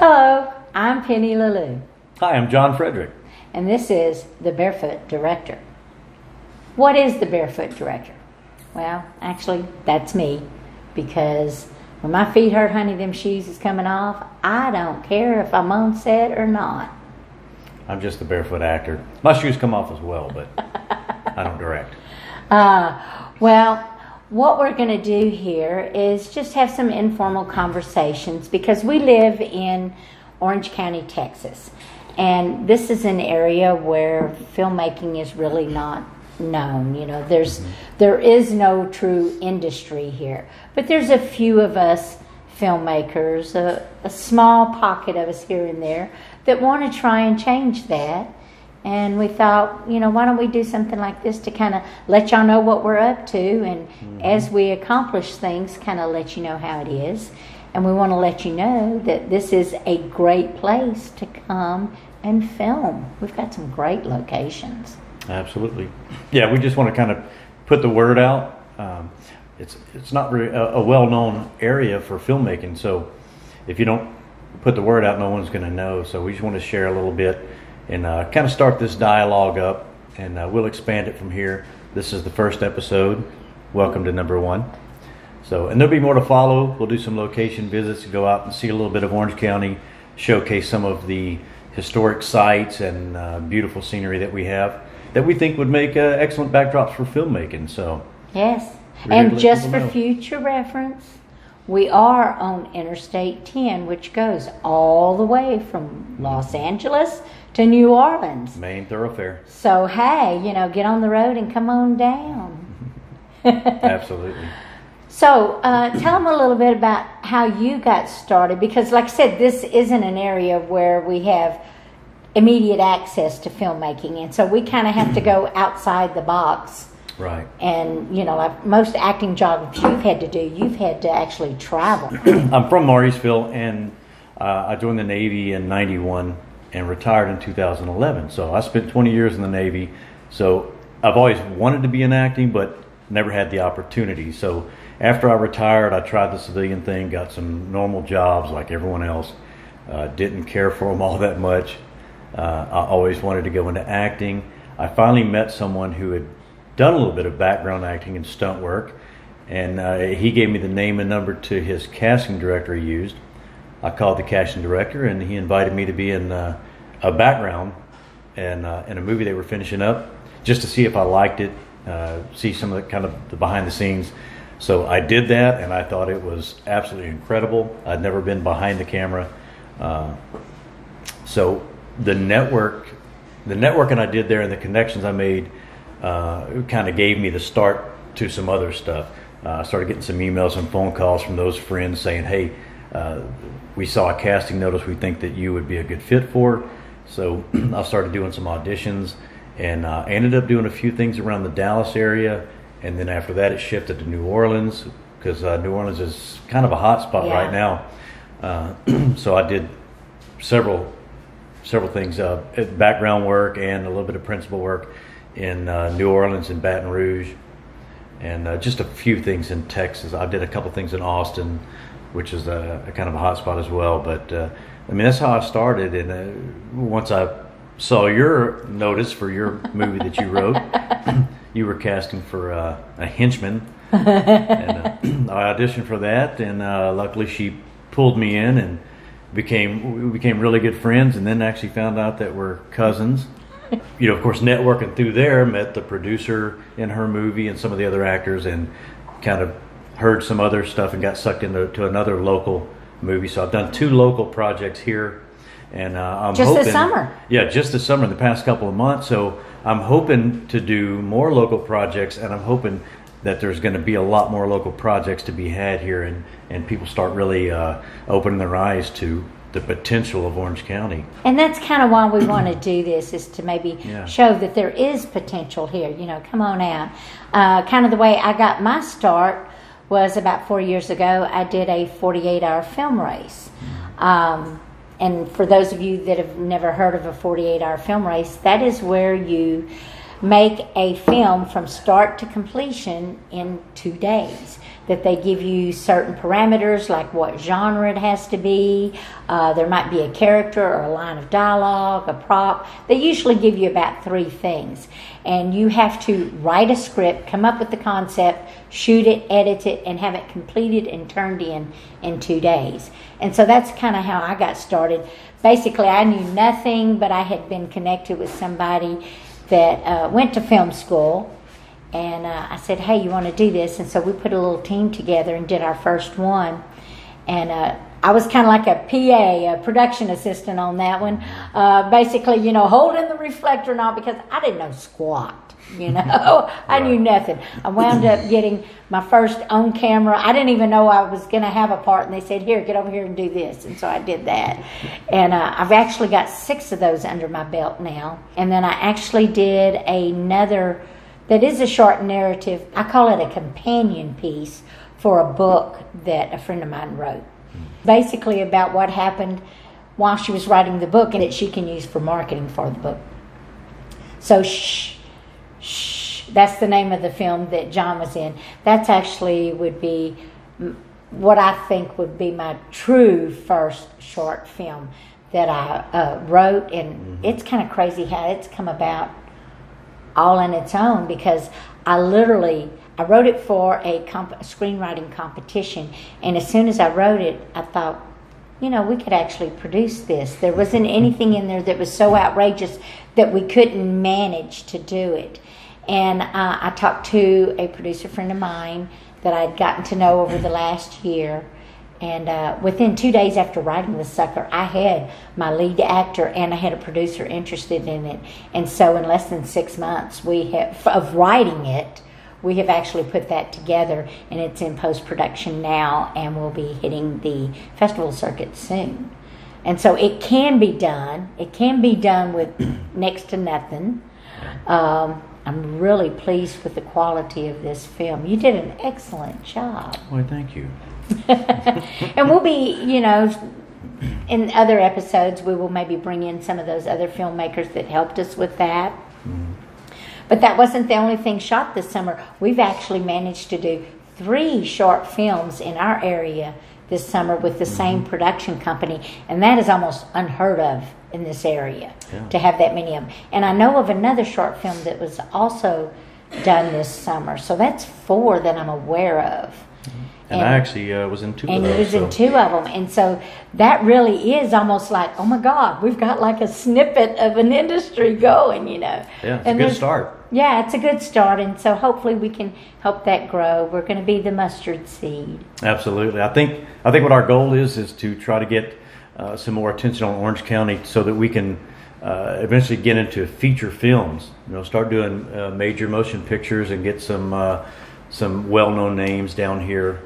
Hello, I'm Penny LeLeux. Hi, I'm John Frederick. And this is the Barefoot Director. What is the Barefoot Director? Well, actually, that's me. Because when my feet hurt, honey, them shoes is coming off. I don't care if I'm on set or not. I'm just the barefoot actor. My shoes come off as well, but I don't direct. Well, what we're going to do here is just have some informal conversations because we live in Orange County, Texas. And this is an area where filmmaking is really not known. You know, there is no true industry here. But there's a few of us filmmakers, a small pocket of us here and there that want to try and change that. And we thought, you know, why don't we do something like this to kind of let y'all know what we're up to, and as we accomplish things, kind of let you know how it is. And we want to let you know that this is a great place to come and film. We've got some great locations. Absolutely. Yeah, we just want to kind of put the word out. It's not really a well-known area for filmmaking, so if you don't put the word out, no one's going to know. So we just want to share a little bit and kind of start this dialogue up, and we'll expand it from here. This is the first episode. Welcome to number 1. So, and there'll be more to follow. We'll do some location visits, go out and see a little bit of Orange County, showcase some of the historic sites and beautiful scenery that we have that we think would make excellent backdrops for filmmaking. So yes, and just for future reference, we are on Interstate 10, which goes all the way from Los Angeles to New Orleans. Main thoroughfare. So, hey, you know, get on the road and come on down. Absolutely. So, tell them a little bit about how you got started, because like I said, this isn't an area where we have immediate access to filmmaking, and so we kind of have to go outside the box. Right. And, you know, like most acting jobs you've had to do, you've had to actually travel. I'm from Mauriceville, and I joined the Navy in 91 and retired in 2011. So I spent 20 years in the Navy. So I've always wanted to be in acting, but never had the opportunity. So after I retired, I tried the civilian thing, got some normal jobs like everyone else. Didn't care for them all that much. I always wanted to go into acting. I finally met someone who had done a little bit of background acting and stunt work, and he gave me the name and number to his casting director he used. I called the casting director, and he invited me to be in a background in a movie they were finishing up, just to see if I liked it, see some of the kind of the behind the scenes. So I did that, and I thought it was absolutely incredible. I'd never been behind the camera. So the networking I did there and the connections I made kind of gave me the start to some other stuff. I started getting some emails and phone calls from those friends saying, hey, we saw a casting notice we think that you would be a good fit for. So I started doing some auditions, and I ended up doing a few things around the Dallas area, and then after that it shifted to New Orleans, because New Orleans is kind of a hot spot right now. So I did several things, background work and a little bit of principal work in New Orleans and Baton Rouge, and just a few things in Texas. I did a couple things in Austin, which is a kind of a hot spot as well. But I mean, that's how I started. And once I saw your notice for your movie that you wrote, you were casting for a henchman, and I auditioned for that, and luckily she pulled me in, and we became really good friends, and then actually found out that we're cousins. You know, of course, networking through there, met the producer in her movie and some of the other actors, and kind of heard some other stuff and got sucked into another local movie. So I've done 2 local projects here, and I'm just hoping, this summer. Yeah, just this summer, in the past couple of months. So I'm hoping to do more local projects, and I'm hoping that there's going to be a lot more local projects to be had here, and people start really opening their eyes to the potential of Orange County. And that's kind of why we want to do this, is to maybe show that there is potential here. You know, come on out. Kind of the way I got my start was about 4 years ago. I did a 48-hour film race. And for those of you that have never heard of a 48-hour film race, that is where you make a film from start to completion in 2 days. that they give you certain parameters, like what genre it has to be. There might be a character or a line of dialogue, a prop. They usually give you about 3 things. And you have to write a script, come up with the concept, shoot it, edit it, and have it completed and turned in 2 days. And so that's kind of how I got started. Basically, I knew nothing, but I had been connected with somebody that went to film school. And I said, hey, you want to do this? And so we put a little team together and did our first one. And I was kind of like a PA, a production assistant on that one. Basically, holding the reflector and all, because I didn't know squat. I knew nothing. I wound up getting my first on camera. I didn't even know I was going to have a part, and they said, here, get over here and do this. And so I did that. And I've actually got 6 of those under my belt now. And then I actually did another that is a short narrative. I call it a companion piece for a book that a friend of mine wrote. Basically about what happened while she was writing the book and that she can use for marketing for the book. So that's the name of the film that John was in. That's actually would be what I think would be my true first short film that I wrote. And it's kind of crazy how it's come about all on its own, because I wrote it for a screenwriting competition, and as soon as I wrote it, I thought, we could actually produce this. There wasn't anything in there that was so outrageous that we couldn't manage to do it. And I talked to a producer friend of mine that I'd gotten to know over the last year, and within 2 days after writing the sucker, I had my lead actor and I had a producer interested in it. And so in less than 6 months of writing it, we have actually put that together, and it's in post-production now, and we'll be hitting the festival circuit soon. And so it can be done. It can be done with next to nothing. I'm really pleased with the quality of this film. You did an excellent job. Well, thank you. And we'll be, in other episodes, we will maybe bring in some of those other filmmakers that helped us with that. But that wasn't the only thing shot this summer. We've actually managed to do 3 short films in our area this summer with the same production company, and that is almost unheard of in this area, to have that many of them. And I know of another short film that was also done this summer, so that's 4 that I'm aware of. And I actually was in 2 of those. And you was in 2 of them. And so that really is almost like, oh my God, we've got like a snippet of an industry going, Yeah, it's a good start. Yeah, it's a good start. And so hopefully we can help that grow. We're going to be the mustard seed. Absolutely. I think what our goal is to try to get some more attention on Orange County so that we can eventually get into feature films. Start doing major motion pictures and get some well-known names down here,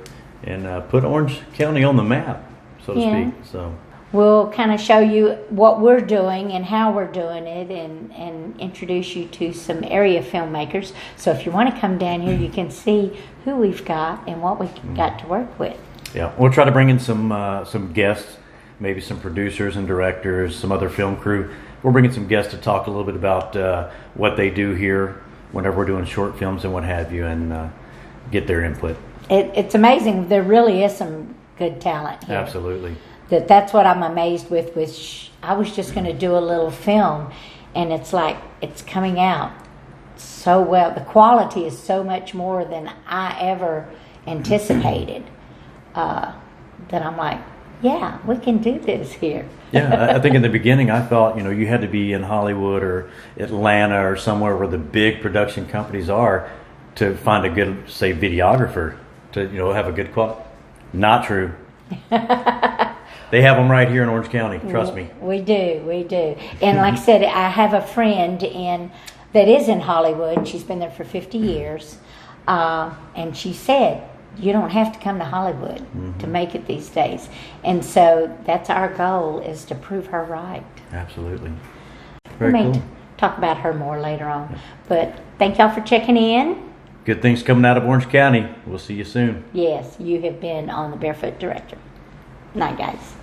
and put Orange County on the map, so to speak. So we'll kind of show you what we're doing and how we're doing it, and introduce you to some area filmmakers. So if you want to come down here, you can see who we've got and what we've got to work with. Yeah, we'll try to bring in some guests, maybe some producers and directors, some other film crew. We're bringing some guests to talk a little bit about what they do here whenever we're doing short films and what have you, and get their input. It's amazing. There really is some good talent here. Absolutely. That's what I'm amazed with. I was just going to do a little film, and it's like it's coming out so well. The quality is so much more than I ever anticipated. That I'm like, yeah, we can do this here. Yeah, I think in the beginning I thought, you had to be in Hollywood or Atlanta or somewhere where the big production companies are to find a good, say, videographer to, have a good quality. Not true. They have them right here in Orange County. Trust me. We do. And like I said, I have a friend that is in Hollywood. She's been there for 50 years. And she said, you don't have to come to Hollywood to make it these days. And so that's our goal, is to prove her right. Absolutely. We may talk about her more later on. But thank y'all for checking in. Good things coming out of Orange County. We'll see you soon. Yes, you have been on the Barefoot Director. Night, guys.